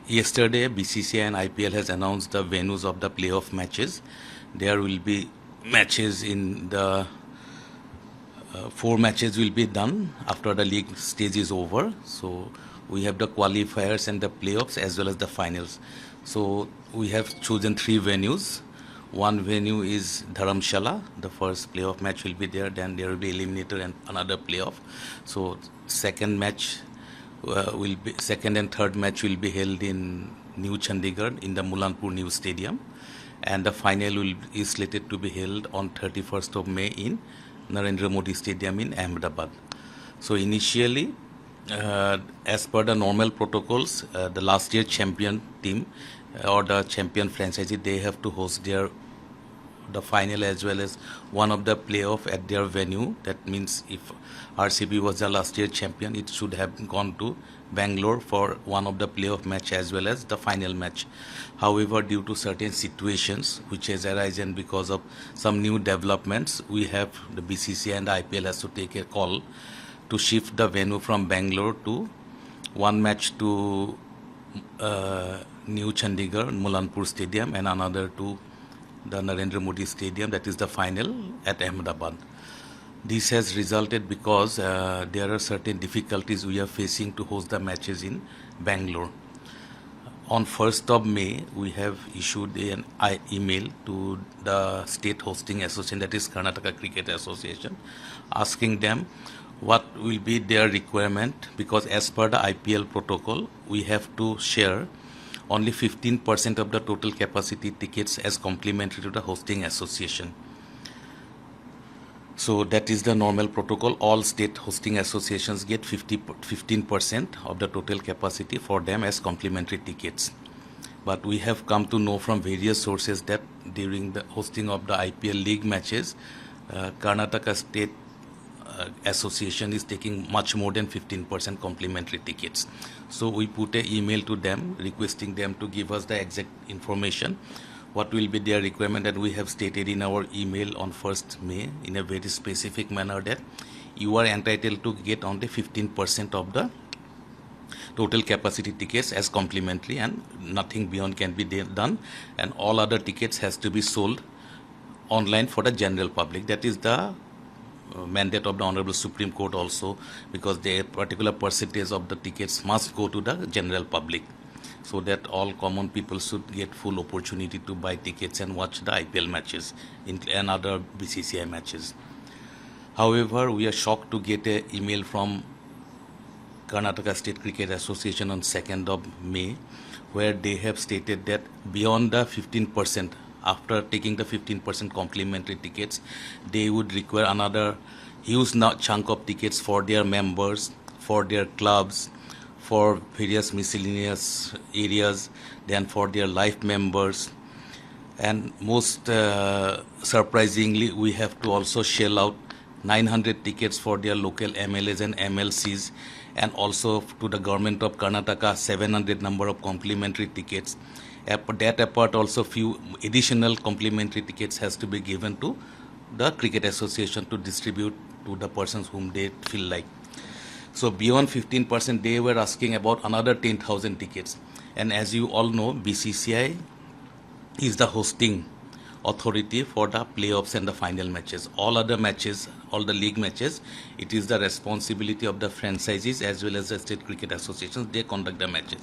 Yesterday, BCCI and IPL has announced the venues of the playoff matches. There will be matches in the four matches will be done after the league stage is over. So we have the qualifiers and the playoffs as well as the finals. So we have chosen three venues. One venue is Dharamshala. The first playoff match will be there. Then there will be eliminator and another playoff. So second and third match will be held in New Chandigarh in the Mulanpur New Stadium, and the final is slated to be held on 31st of May in Narendra Modi Stadium in Ahmedabad. So initially, as per the normal protocols, the last year champion team or the champion franchisee, they have to host the final as well as one of the playoff at their venue. That means if RCB was the last year champion, it should have gone to Bangalore for one of the playoff match as well as the final match. However, due to certain situations which has arisen because of some new developments, we have the BCCI and the IPL has to take a call to shift the venue from Bangalore to one match to New Chandigarh, Mulanpur Stadium, and another to the Narendra Modi Stadium, that is the final at Ahmedabad. This has resulted because there are certain difficulties we are facing to host the matches in Bangalore. On 1st of May, we have issued an email to the state hosting association, that is Karnataka Cricket Association, asking them what will be their requirement, because as per the IPL protocol, we have to share only 15% of the total capacity tickets as complimentary to the hosting association. So that is the normal protocol. All state hosting associations get 15% of the total capacity for them as complimentary tickets. But we have come to know from various sources that during the hosting of the IPL league matches, Karnataka State Association is taking much more than 15% complimentary tickets. So we put an email to them requesting them to give us the exact information, what will be their requirement, and we have stated in our email on 1st May in a very specific manner that you are entitled to get only 15% of the total capacity tickets as complimentary, and nothing beyond can be done, and all other tickets has to be sold online for the general public. That is the mandate of the Honorable Supreme Court also, because the particular percentage of the tickets must go to the general public, so that all common people should get full opportunity to buy tickets and watch the IPL matches and other BCCI matches. However, we are shocked to get an email from Karnataka State Cricket Association on 2nd of May, where they have stated that beyond the 15%, after taking the 15% complimentary tickets, they would require another huge chunk of tickets for their members, for their clubs, for various miscellaneous areas, then for their life members. And most surprisingly, we have to also shell out 900 tickets for their local MLAs and MLCs, and also to the government of Karnataka 700 number of complimentary tickets. That apart, also few additional complimentary tickets has to be given to the cricket association to distribute to the persons whom they feel like. So beyond 15%, they were asking about another 10,000 tickets. And as you all know, BCCI is the hosting authority for the playoffs and the final matches. All other matches, all the league matches, it is the responsibility of the franchisees as well as the state cricket associations. They conduct the matches.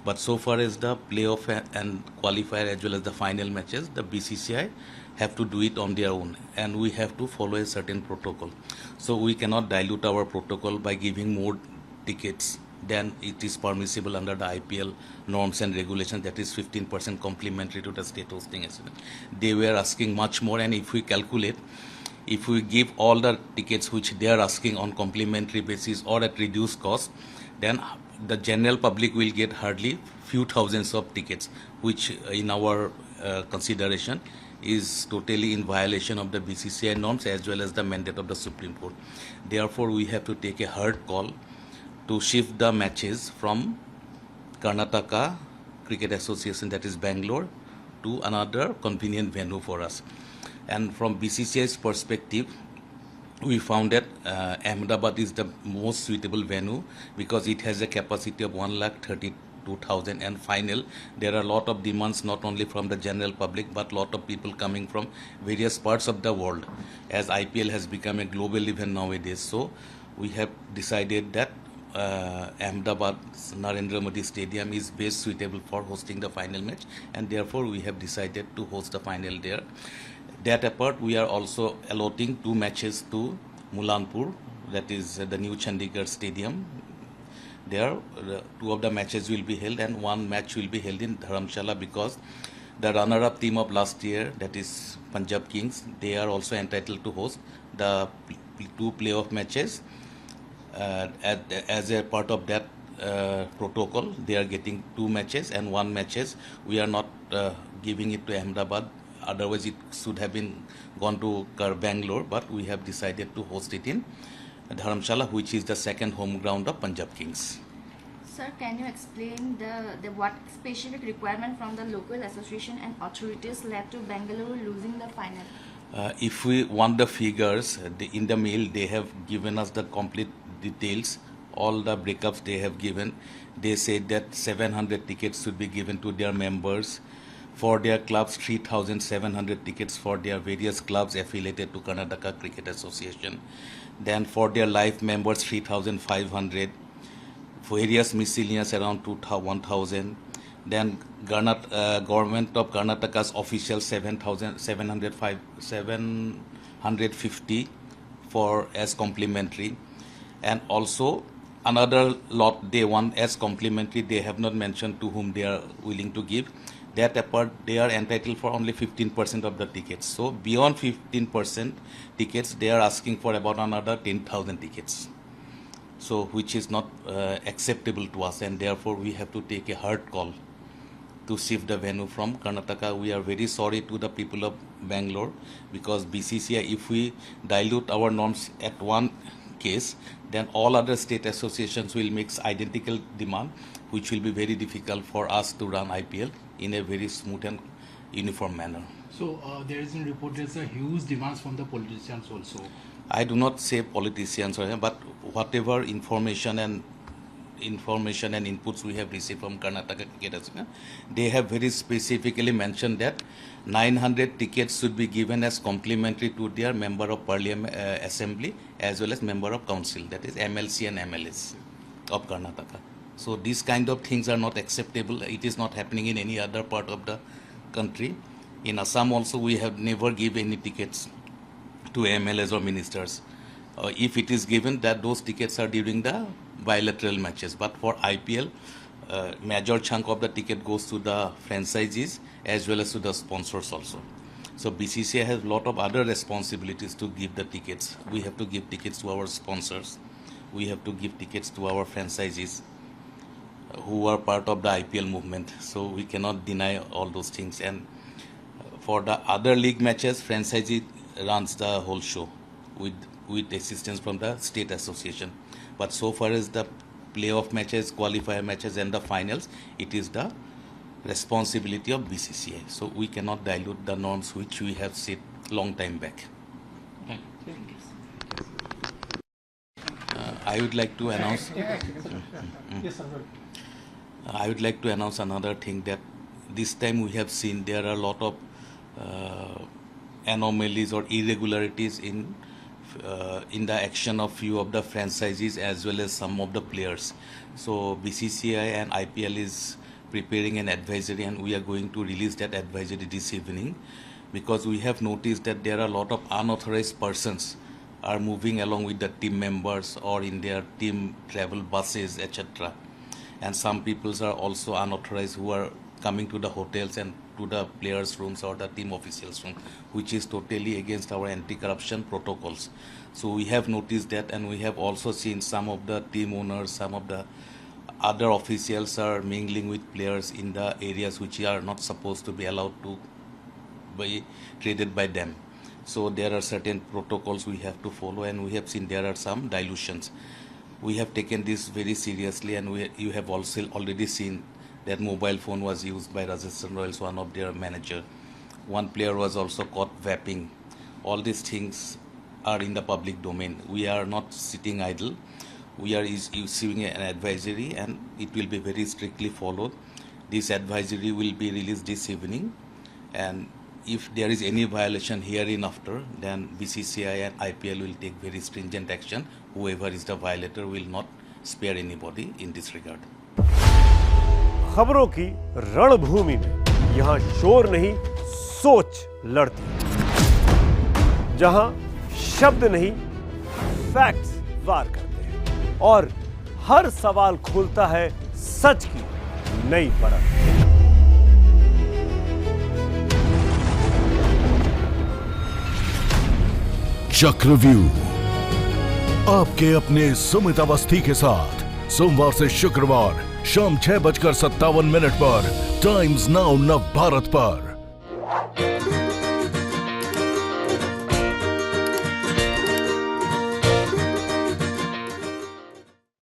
But so far as the playoff and qualifier as well as the final matches, the BCCI have to do it on their own, and we have to follow a certain protocol. So we cannot dilute our protocol by giving more tickets than it is permissible under the IPL norms and regulations, that is 15% complimentary to the state hosting association. They were asking much more, and if we calculate, if we give all the tickets which they are asking on complimentary basis or at reduced cost, then the general public will get hardly few thousands of tickets, which in our consideration is totally in violation of the BCCI norms as well as the mandate of the Supreme Court. Therefore, we have to take a hard call to shift the matches from Karnataka Cricket Association, that is Bangalore, to another convenient venue for us. And from BCCI's perspective, we found that Ahmedabad is the most suitable venue because it has a capacity of 1,32,000 2000, and final there are a lot of demands not only from the general public but lot of people coming from various parts of the world, as IPL has become a global event nowadays. So we have decided that Ahmedabad Narendra Modi Stadium is best suitable for hosting the final match, and therefore we have decided to host the final there. That apart, we are also allotting 2 matches to Mulanpur, that is the new Chandigarh Stadium. There, 2 of the matches will be held, and 1 match will be held in Dharamshala, because the runner-up team of last year, that is Punjab Kings, they are also entitled to host the 2 playoff matches. As a part of that protocol, they are getting 2 matches, and 1 matches we are not giving it to Ahmedabad. Otherwise, it should have been gone to Bangalore, but we have decided to host it in Dharamshala, which is the second home ground of Punjab Kings. Sir, can you explain the what specific requirement from the local association and authorities led to Bangalore losing the final? If we want the figures, in the mail they have given us the complete details, all the breakups they have given. They said that 700 tickets should be given to their members. For their clubs, 3,700 tickets for their various clubs affiliated to Karnataka Cricket Association. Then for their life members, 3,500. Various miscellaneous around 1,000. Then government of Karnataka's official 750 for as complimentary, and also another lot they want as complimentary. They have not mentioned to whom they are willing to give. That apart, they are entitled for only 15% of the tickets. So beyond 15% tickets, they are asking for about another 10,000 tickets. So which is not acceptable to us, and therefore we have to take a hard call to shift the venue from Karnataka. We are very sorry to the people of Bangalore, because BCCI, if we dilute our norms at one case, then all other state associations will make identical demand, which will be very difficult for us to run IPL in a very smooth and uniform manner. So there is a report, there's a huge demands from the politicians also. I do not say politicians, but whatever information and inputs we have received from Karnataka Cricket Association, they have very specifically mentioned that 900 tickets should be given as complimentary to their member of parliament assembly as well as member of council, that is MLC and MLS of Karnataka. So these kind of things are not acceptable. It is not happening in any other part of the country. In Assam also, we have never given any tickets to MLAs or ministers. If it is given, that those tickets are during the bilateral matches. But for IPL, major chunk of the ticket goes to the franchisees as well as to the sponsors also. So BCCI has a lot of other responsibilities to give the tickets. We have to give tickets to our sponsors. We have to give tickets to our franchisees who are part of the IPL movement. So we cannot deny all those things. And for the other league matches, franchisee runs the whole show with assistance from the state association. But so far as the playoff matches, qualifier matches and the finals, it is the responsibility of BCCI. So we cannot dilute the norms which we have set long time back. Thank you. I would like to announce. Yes, sir. I would like to announce another thing, that this time we have seen there are a lot of anomalies or irregularities in the action of few of the franchisees as well as some of the players. So BCCI and IPL is preparing an advisory, and we are going to release that advisory this evening, because we have noticed that there are a lot of unauthorized persons are moving along with the team members or in their team travel buses, etc. And some peoples are also unauthorized who are coming to the hotels and to the players' rooms or the team officials' room, which is totally against our anti-corruption protocols. So we have noticed that, and we have also seen some of the team owners, some of the other officials are mingling with players in the areas which are not supposed to be allowed to be traded by them. So there are certain protocols we have to follow, and we have seen there are some dilutions. We have taken this very seriously, and you have also already seen that mobile phone was used by Rajasthan Royals, one of their manager. One player was also caught vaping. All these things are in the public domain. We are not sitting idle. we are issuing an advisory and it will be very strictly followed. This advisory will be released this evening, and if there is any violation hereinafter, then BCCI and IPL will take very stringent action. Whoever is the violator will not spare anybody in this regard. खबरों की रणभूमि में यहां शोर नहीं सोच लड़ती है, जहां शब्द नहीं फैक्ट्स वार करते हैं और हर सवाल खोलता है सच की नई परत। चक्रव्यूह आपके अपने सुमित अवस्थी के साथ सोमवार से शुक्रवार शाम 6:57 पर टाइम्स नाउ नवभारत पर।